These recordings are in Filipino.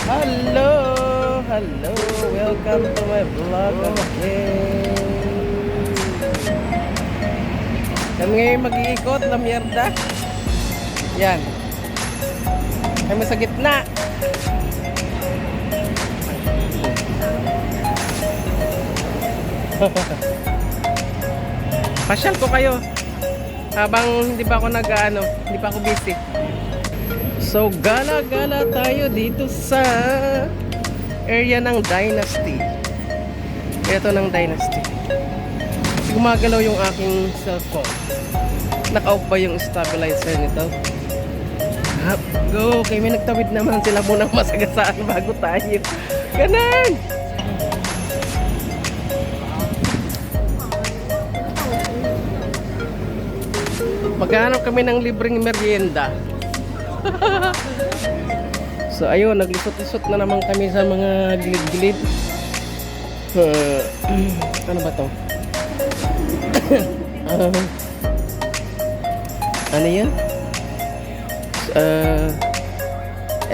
Hello, hello, welcome to my vlog again. Kami ngayon mag-iikot na mierda. Yan. Kami sa gitna. Pasyal ko kayo. Habang hindi pa ako hindi pa ako busy. So gala-gala tayo dito sa area ng Dynasty. Ito ng Dynasty. Kasi gumagalaw yung aking cellphone. Naka-off ba yung stabilizer nito? Go! Okay, may nagtawid naman sila munang masagasaan bago tayo. Ganon! Maghanap kami ng libreng merienda. So ayun, naglusot-lusot na naman kami sa mga gilid-gilid. Ano ba to? Ano yan?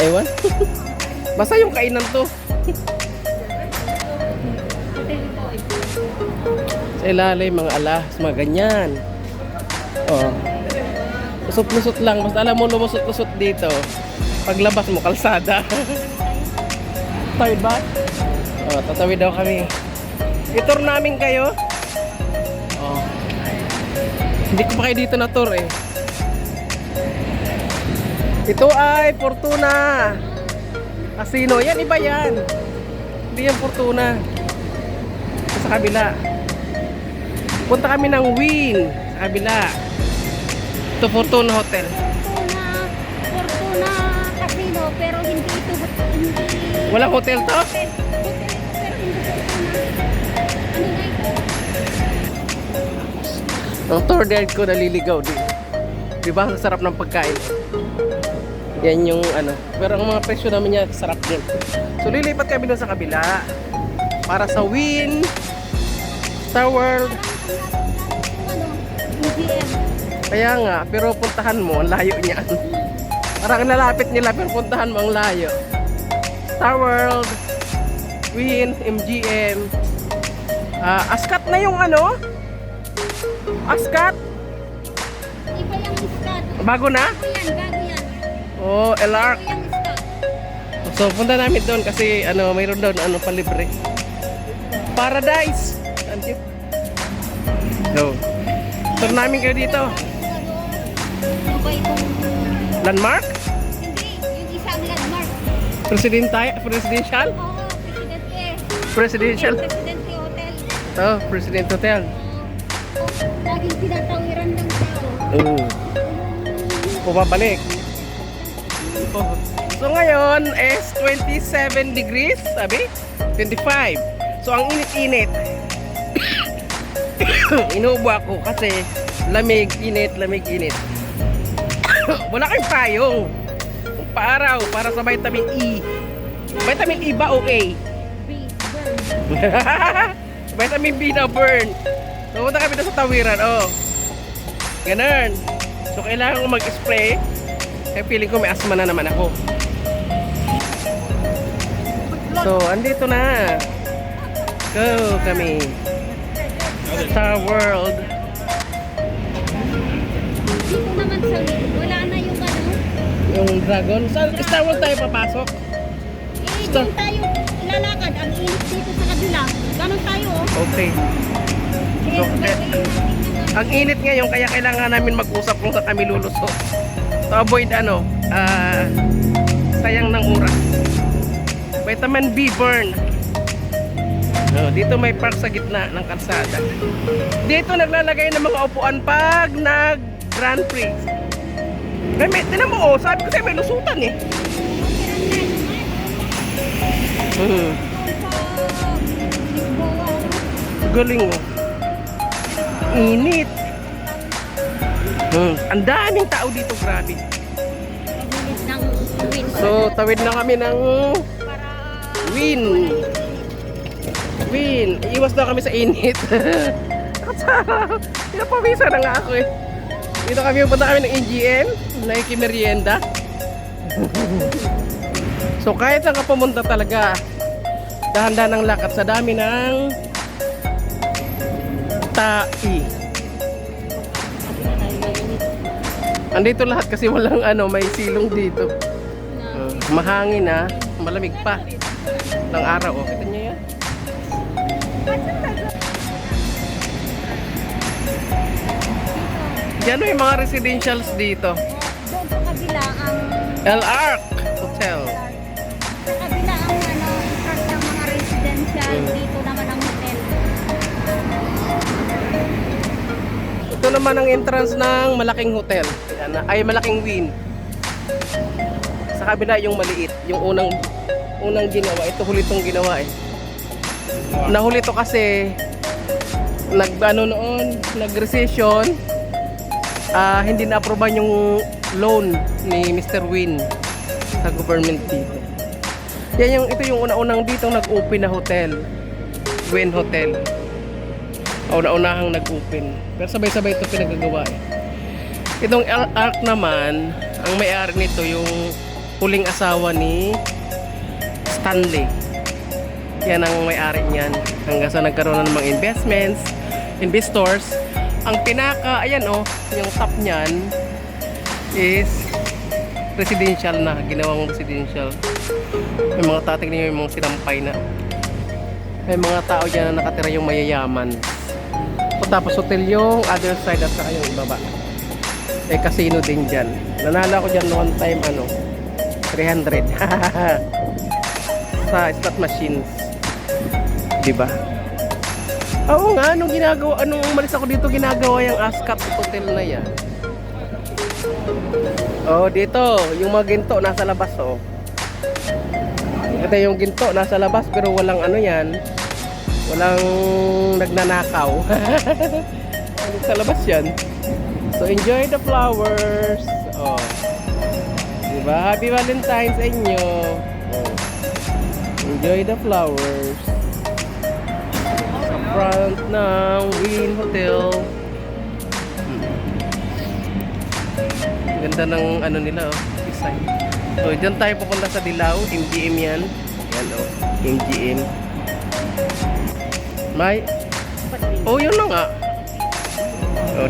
Ewan. Basta yung kainan to. Sa ilalim, mga alas, mga ganyan. Oh. Lusot-lusot lang. Basta alam mo, lumusot-lusot dito. Paglabas mo, kalsada. Tawid ba? Oh, tatawid daw kami. I-tour namin kayo. Oh. Hindi ko pa kayo dito na tour eh. Ito ay Fortuna Casino. Yan, iba yan. Hindi yan Fortuna. Sa kabila. Punta kami ng Wynn. Sa kabila. Ito Fortuna Hotel. Fortuna Casino, pero hindi ito, hindi. Walang hotel to? Hotel, pero hindi Fortuna. Ano na ito? Ang tour guide ko naliligaw din. Diba? Ang sarap ng pagkain. Yan yung ano. Pero ang mga presyo namin niya, sarap din. So lilipat kami doon sa kabila. Para sa Wynn, Star World. Ano? MGM. Kaya nga, pero puntahan mo, ang layo niya. Parang nalapit nila, pero puntahan mo ang layo. Star World, Wynn, MGM. Askat na yung ano? Askat? Iba yung iskat. Bago na? Bago yan. Oh, LR. Bago yung iskat. So, punta namin doon kasi mayroon doon palibre. Paradise. Thank you. So, tour namin kayo dito. Ano ba itong... Landmark? Hindi, yung isang landmark. Presidential? Oo, Presidente. Presidential. Presidente Hotel. Oh, President Hotel. Laging tinatawiran ng tao. Pumabalik. Oh. So ngayon is 27 degrees, sabi? 25. So ang init-init. Inuubo ako kasi lamig, init, lamig, init. Wala kayong payong. Paaraw para sa vitamin E. Vitamin E ba o A? B, burn. Vitamin B na burn. So punta kami na sa tawiran. Oh. Ganun. So kailangan ko mag-spray. Kaya feeling ko may asma na naman ako. So andito na. Go kami. Star World. Dito naman sa wala na yung ano. Yung dragon. Sa Star World tayo papasok. Doon tayo lalakad. Ang init dito sa kabila. Ganon tayo oh. Okay. So, ang init ngayon kaya kailangan namin mag-usap kung saan kami lulusot. To avoid sayang ng oras. Vitamin B burn. So, dito may park sa gitna ng kalsada. Dito naglalagay ng mga upuan pag nag Grand Prix. Tinan mo, sabi ko sa'yo may lusutan eh. Galing mo. Init. Ang daming tao dito, grabe. So, tawid na kami ng Wynn. Wynn. Iwas na kami sa init. Pinapawisa na nga ako eh. Dito kami, punta kami ng NGM. Nakikimerienda. So kahit saan ka pumunta talaga, dahan-dahan ng lakad sa dami ng tai. Andito lahat kasi walang may silong dito. Mahangin na, malamig pa ng araw. Oh, kita niyo yan? Yan yung mga residentials dito. Doon sa kabila ang El Arc Hotel. sa kabila ang part ng mga residential, dito naman ang hotel. Ito naman ang entrance ng malaking hotel. Yan, ay malaking wing. Sa kabila yung maliit, yung unang ginawa. Ito huli itong ginawa eh. Nahuli ito kasi nag-recession. Hindi na-aproban yung loan ni Mr. Win sa government dito. Ito yung una-unang dito nag-open na hotel. Win Hotel. Una-unahang nag-open. Pero sabay-sabay ito pinagagawa eh. Itong El Arc naman, ang may-ari nito yung huling asawa ni Stanley. Yan ang may-ari niyan. Hanggang sa nagkaroon ng mga investors. Ang pinaka, ayan yung top niyan is residential na, ginawang residential. May mga tatig niyo, yung mga sinampay na. May mga tao dyan na nakatira yung mayayaman. O tapos hotel yung other side at saka yung ibaba. May casino din dyan. Nanalo ko dyan one time 300 sa slot machines. Diba? Oo nga, nung umalis ako dito, ginagawa yung Ascot Hotel na yan. Oh, dito, yung mga ginto nasa labas Ito yung ginto nasa labas pero walang yan. Walang nagnanakaw. Sa labas yan. So enjoy the flowers. Oh. Diba? Happy Valentine's sa inyo. Oh. Enjoy the flowers. Front ng Win Hotel. Ganda ng nila design. So dyan tayo pupunta sa Dilao, MGM yan. Yan MGM. Yun na nga.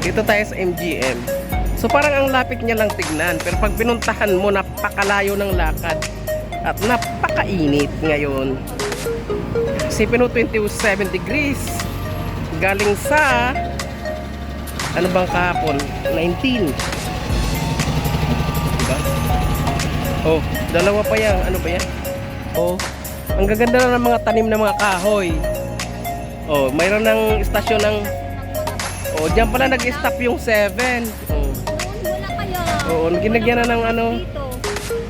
Dito tayo sa MGM. So parang ang lapit niya lang tignan, pero pag pinuntahan mo, napakalayo ng lakad at napakainit ngayon. Kasi 27 degrees galing sa bang kahapon 19, diba? Dalawa pa yan. Ano ba yan? Ang gaganda na ng mga tanim ng mga kahoy. Mayroon ng istasyon ng diyan pala nag-stop yung 7. Wala kaya. Ginagyan na ng Dito.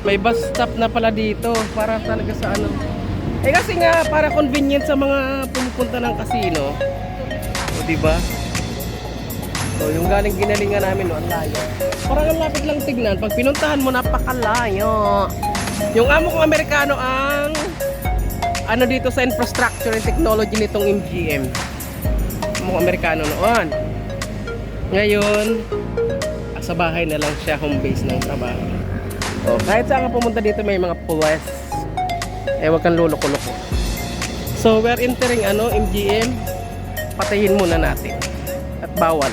may bus stop na pala dito para talaga sa kasi nga para convenient sa mga pumupunta ng casino. Diba? Yung ginalingan namin ang layo. Parang ang lapit lang tignan. Pag pinuntahan mo, napakalayo. Yung amo kong Amerikano ang dito sa infrastructure and technology nitong MGM. Amo kong Amerikano noon. Ngayon, sa bahay na lang siya, home base ng trabaho. Kahit saan ka pumunta dito may mga puwes. Wag kang luloko-loko. So we're entering MGM. Patayin muna natin. At bawal.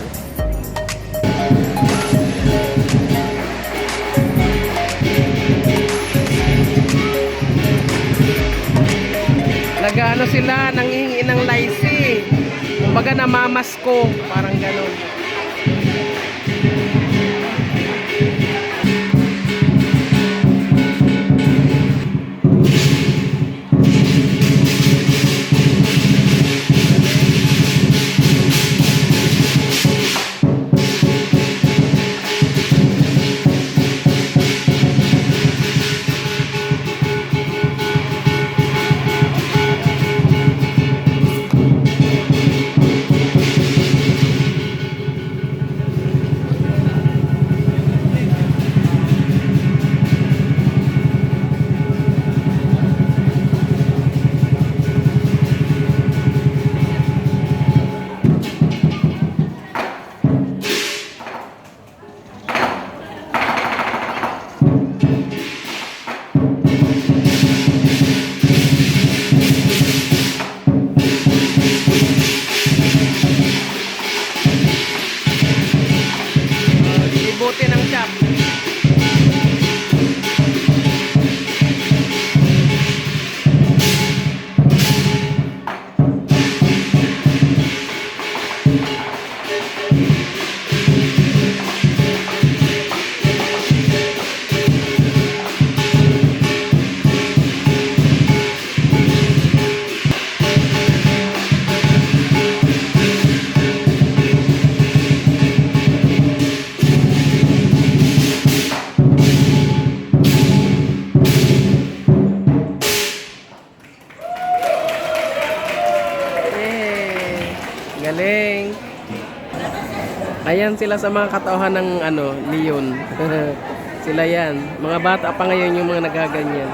Nag-ano sila, nanghihingi ng lycee. Kumbaga namamasko, parang gano'n. galing. Ayan sila sa mga katauhan ng ano, Leon. Sila yan. Mga bata pa ngayon yung mga nagaganyan.